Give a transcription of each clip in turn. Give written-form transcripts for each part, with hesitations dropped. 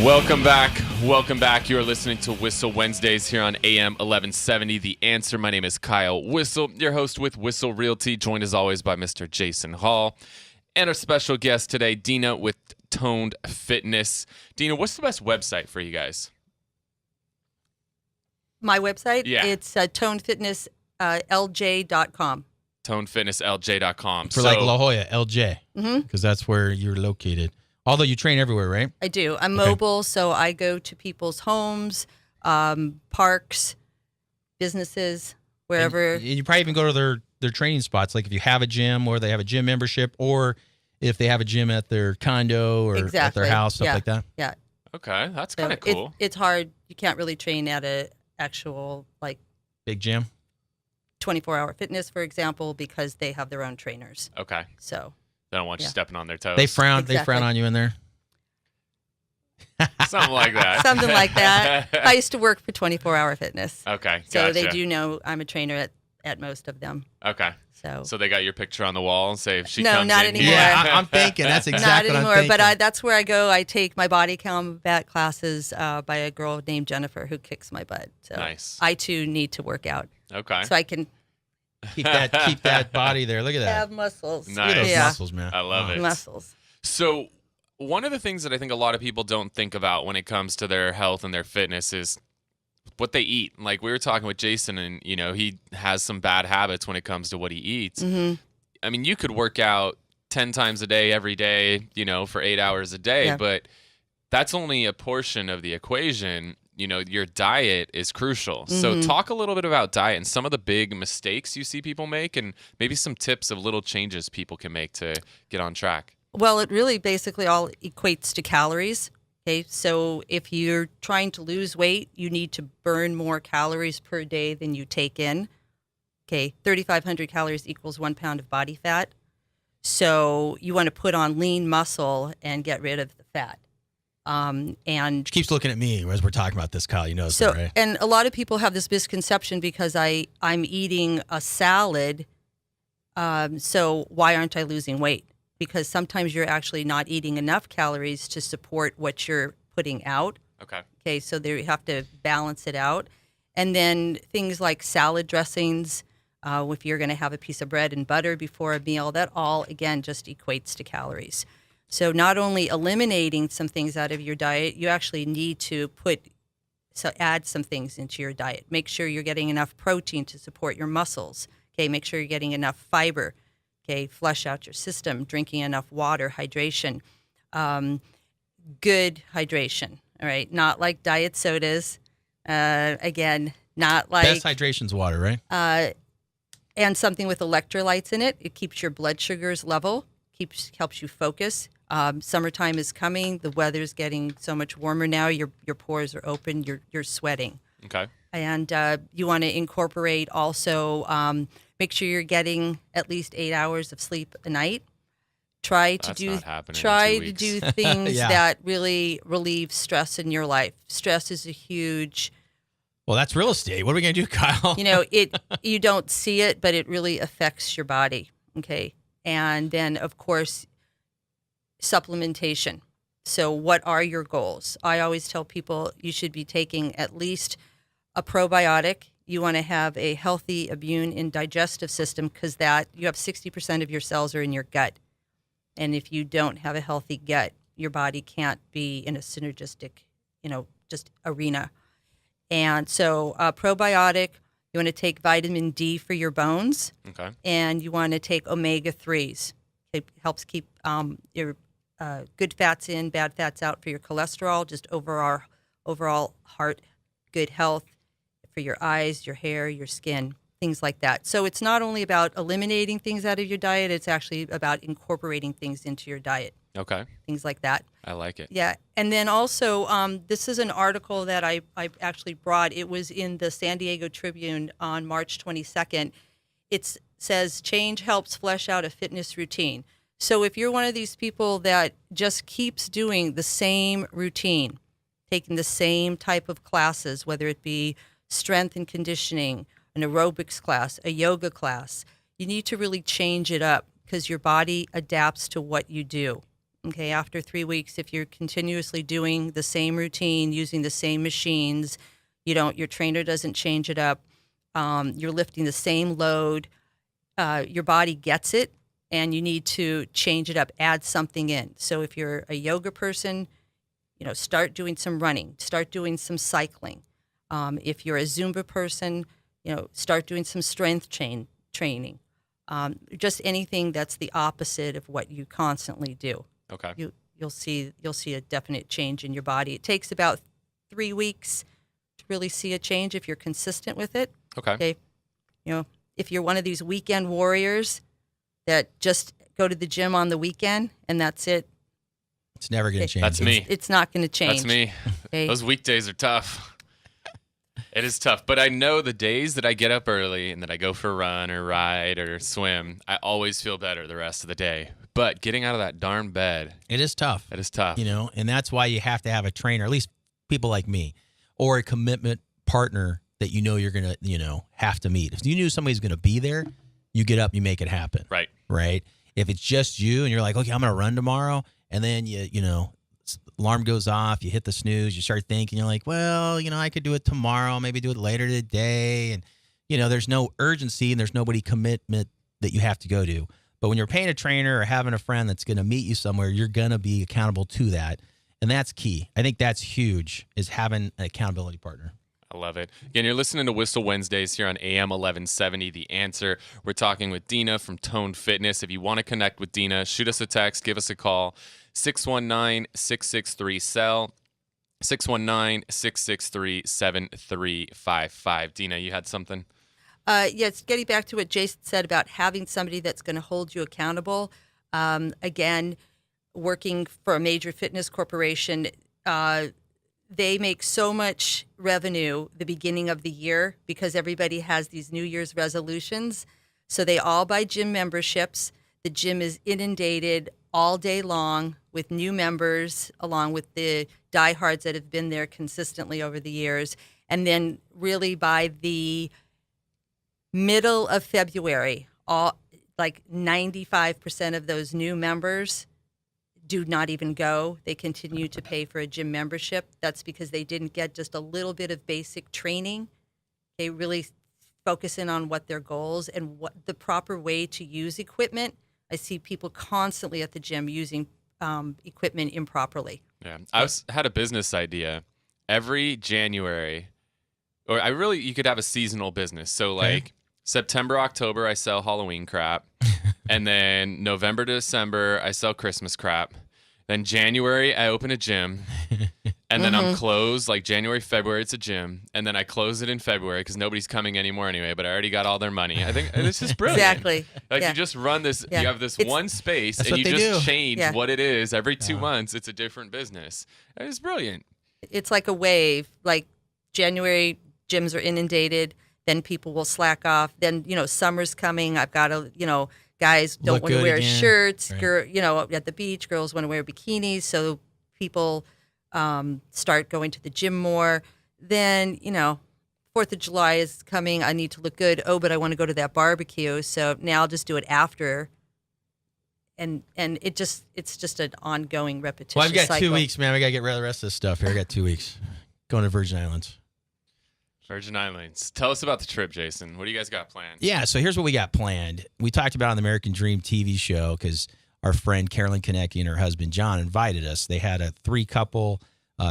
Welcome back. Welcome back. You are listening to Whissel Wednesdays here on AM 1170. The Answer. My name is Kyle Whissel, your host with Whissel Realty, joined as always by Mr. Jason Hall. And our special guest today, Dena with Toned Fitness. Dena, what's the best website for you guys? My website? Yeah. It's tonedfitnesslj.com. tonedfitnesslj.com. For like La Jolla, LJ, because that's where you're located. Although you train everywhere, right? I do. I'm mobile, so I go to people's homes, parks, businesses, wherever. And you probably even go to their training spots, like if you have a gym or they have a gym membership, or if they have a gym at their condo or at their house, stuff like that. Yeah. Okay, that's kind of cool. It's hard. You can't really train at a actual Big gym. 24-hour fitness, for example, because they have their own trainers. Okay. So They don't want you stepping on their toes. They frown. They frown on you in there. Something like that. Something like that. I used to work for 24-hour fitness. Okay, So gotcha. they do know I'm a trainer at most of them. Okay. So they got your picture on the wall and say if she No, comes not in anymore. here. Yeah, I'm thinking that's exactly Not what anymore, I'm thinking. but that's where I go. I take my body combat classes by a girl named Jennifer who kicks my butt. So Nice. I too need to work out Okay. so I can keep that body there. Look at that. have muscles. Nice. Look at those Yeah. muscles, man. I love it. Muscles. So one of the things that I think a lot of people don't think about when it comes to their health and their fitness is what they eat. Like we were talking with Jason, and he has some bad habits when it comes to what he eats. Mm-hmm. I mean, you could work out 10 times a day every day, for 8 hours a day, Yeah. but that's only a portion of the equation. Your diet is crucial. So Mm-hmm. talk a little bit about diet and some of the big mistakes you see people make, and maybe some tips of little changes people can make to get on track. Well, it really basically all equates to calories. Okay, so if you're trying to lose weight, you need to burn more calories per day than you take in. Okay, 3,500 calories equals 1 pound of body fat. So you want to put on lean muscle and get rid of the fat. And She keeps looking at me as we're talking about this, Kyle. You know so, that, right? and a lot of people have this misconception because I'm eating a salad. So why aren't I losing weight? Because sometimes you're actually not eating enough calories to support what you're putting out. Okay. Okay, so there you have to balance it out. And then things like salad dressings, if you're going to have a piece of bread and butter before a meal, that all, again, just equates to calories. So not only eliminating some things out of your diet, you actually need to add some things into your diet. Make sure you're getting enough protein to support your muscles. Okay, make sure you're getting enough fiber. Okay, flush out your system, drinking enough water, hydration, good hydration. All right, not like diet sodas. Again, not like Best hydration's water, right? and something with electrolytes in it. It keeps your blood sugars level, helps you focus. Summertime is coming. The weather's getting so much warmer now. Your pores are open. You're sweating. Okay. And you want to incorporate also. Make sure you're getting at least 8 hours of sleep a night. Try to That's do not happening in 2 try to weeks. do things Yeah. that really relieve stress in your life. Stress is a huge. Well, that's real estate. What are we going to do, Kyle? You don't see it, but it really affects your body. Okay. And then, of course, supplementation. So what are your goals? I always tell people you should be taking at least a probiotic. You want to have a healthy immune and digestive system because you have 60% of your cells are in your gut. And if you don't have a healthy gut, your body can't be in a synergistic, just arena. And so probiotic, you want to take vitamin D for your bones. Okay. And you want to take omega-3s. It helps keep your good fats in, bad fats out for your cholesterol, just overall heart, good health for your eyes, your hair, your skin, things like that. So it's not only about eliminating things out of your diet, it's actually about incorporating things into your diet, Okay. things like that. I like it. Yeah. And then also, this is an article that I actually brought. It was in the San Diego Tribune on March 22nd. It says, change helps flesh out a fitness routine. So if you're one of these people that just keeps doing the same routine, taking the same type of classes, whether it be strength and conditioning, an aerobics class, a yoga class, you need to really change it up because your body adapts to what you do. Okay, after 3 weeks, if you're continuously doing the same routine, using the same machines, your trainer doesn't change it up, you're lifting the same load, your body gets it, and you need to change it up, add something in. So if you're a yoga person, start doing some running, start doing some cycling. If you're a Zumba person, start doing some strength training. Just anything that's the opposite of what you constantly do. Okay. You'll see a definite change in your body. It takes about 3 weeks to really see a change if you're consistent with it. Okay. If you're one of these weekend warriors that just go to the gym on the weekend and that's it, it's never going to change. That's me. It's not going to change. That's me. Okay? Those weekdays are tough. It is tough, but I know the days that I get up early and that I go for a run or ride or swim, I always feel better the rest of the day. But getting out of that darn bed, it is tough. It is tough. And that's why you have to have a trainer, at least people like me, or a commitment partner that you're going to, have to meet. If you knew somebody's going to be there, you get up, you make it happen. Right. Right. If it's just you and you're like, okay, I'm going to run tomorrow, and then alarm goes off, you hit the snooze, you start thinking, you're like, well, I could do it tomorrow, maybe do it later today. And, there's no urgency and there's nobody commitment that you have to go to. But when you're paying a trainer or having a friend that's going to meet you somewhere, you're going to be accountable to that. And that's key. I think that's huge, is having an accountability partner. I love it. Again, you're listening to Whissel Wednesdays here on AM 1170, The Answer. We're talking with Dena from Tone Fitness. If you want to connect with Dena, shoot us a text, give us a call, 619-663-CELL, 619-663-7355. Dena, you had something? Yes, getting back to what Jason said about having somebody that's going to hold you accountable. Again, working for a major fitness corporation, they make so much revenue the beginning of the year because everybody has these New Year's resolutions. So they all buy gym memberships. The gym is inundated all day long with new members, along with the diehards that have been there consistently over the years. And then really by the middle of February, all like 95% of those new members do not even go. They continue to pay for a gym membership. That's because they didn't get just a little bit of basic training. They really focus in on what their goals and what the proper way to use equipment. I see people constantly at the gym using equipment improperly. Yeah, had a business idea. Every January, you could have a seasonal business. So like September, October, I sell Halloween crap. And then November to December, I sell Christmas crap. Then January, I open a gym. And then I'm closed. Like January, February, it's a gym. And then I close it in February because nobody's coming anymore anyway, but I already got all their money. I think this is brilliant. Exactly. Like you just run this, you have this one space and you just change what it is. Every 2 months, it's a different business. It's brilliant. It's like a wave. Like January, gyms are inundated. Then people will slack off. Then, summer's coming. I've got to, guys don't want to wear shirts. Right. At the beach, girls want to wear bikinis. So people start going to the gym more. Then, 4th of July is coming. I need to look good. Oh, but I want to go to that barbecue. So now I'll just do it after. And it's just an ongoing repetition. Well, I've got cycle. 2 weeks, man. I got to get rid of the rest of this stuff here. I got 2 weeks. Going to Virgin Islands. Virgin Islands. Tell us about the trip, Jason. What do you guys got planned? Yeah, so here's what we got planned. We talked about on the American Dream TV show because our friend Carolyn Konecki and her husband John invited us. They had a 3-couple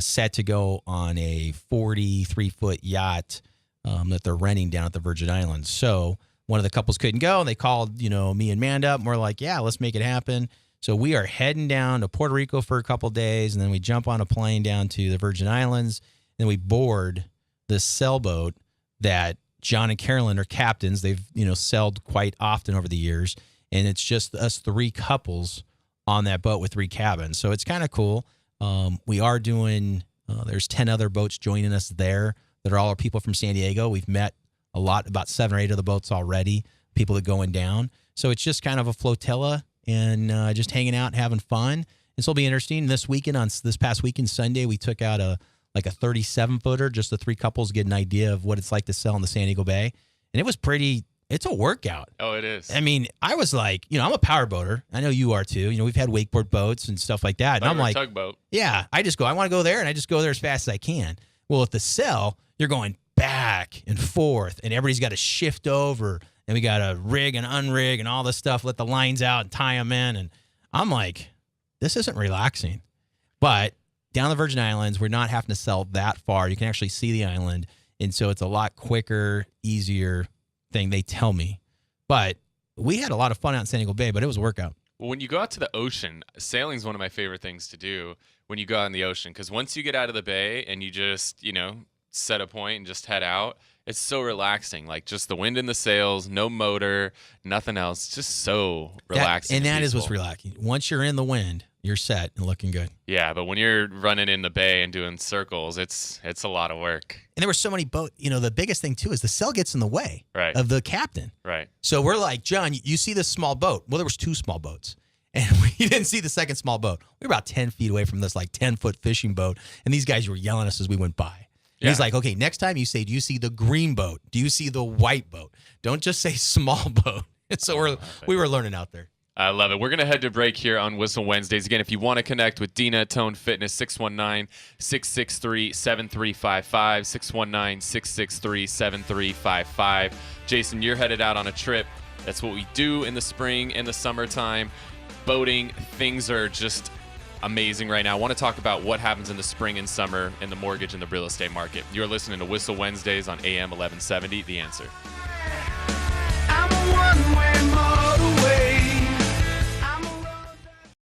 set to go on a 43-foot yacht that they're renting down at the Virgin Islands. So one of the couples couldn't go, and they called me and Manda up, and we're like, yeah, let's make it happen. So we are heading down to Puerto Rico for a couple days, and then we jump on a plane down to the Virgin Islands, and we board this sailboat that John and Carolyn are captains. They've, sailed quite often over the years. And it's just us 3 couples on that boat with 3 cabins. So it's kind of cool. We are doing, there's 10 other boats joining us there that are all people from San Diego. We've met about 7 or 8 of the boats already, people that are going down. So it's just kind of a flotilla and just hanging out and having fun. This will be interesting. This past weekend, Sunday, we took out a 37-footer, just the 3 couples get an idea of what it's like to sail in the San Diego Bay. And it was pretty it's a workout. Oh, it is. I mean, I was like, I'm a power boater. I know you are too. We've had wakeboard boats and stuff like that. And I'm like, tugboat. yeah, I want to go there, and I just go there as fast as I can. Well, with the sail, you're going back and forth, and everybody's got to shift over, and we got to rig and unrig and all this stuff, let the lines out and tie them in. And I'm like, this isn't relaxing. But down the Virgin Islands, we're not having to sail that far. You can actually see the island, and so it's a lot quicker, easier thing, they tell me. But we had a lot of fun out in San Diego Bay, but it was a workout. Well, when you go out to the ocean, sailing is one of my favorite things to do when you go out in the ocean, because once you get out of the bay and you just, set a point and just head out, it's so relaxing. Like just the wind in the sails, no motor, nothing else. Just so relaxing. And that peaceful. is what's relaxing. Once you're in the wind, you're set and looking good. Yeah, but when you're running in the bay and doing circles, it's a lot of work. And there were so many boats. The biggest thing, too, is the sail gets in the way of the captain. Right. So we're like, John, you see this small boat. Well, there was 2 small boats. And we didn't see the second small boat. We were about 10 feet away from this, 10-foot fishing boat. And these guys were yelling at us as we went by. And he's like, okay, next time you say, do you see the green boat? Do you see the white boat? Don't just say small boat. And so we were learning out there. I love it. We're going to head to break here on Whissel Wednesdays. Again, if you want to connect with Dena Tone Fitness, 619-663-7355, 619-663-7355. Jason, you're headed out on a trip. That's what we do in the spring and the summertime. Boating, things are just amazing right now. I want to talk about what happens in the spring and summer in the mortgage and the real estate market. You're listening to Whissel Wednesdays on AM 1170, The Answer. I'm a one-way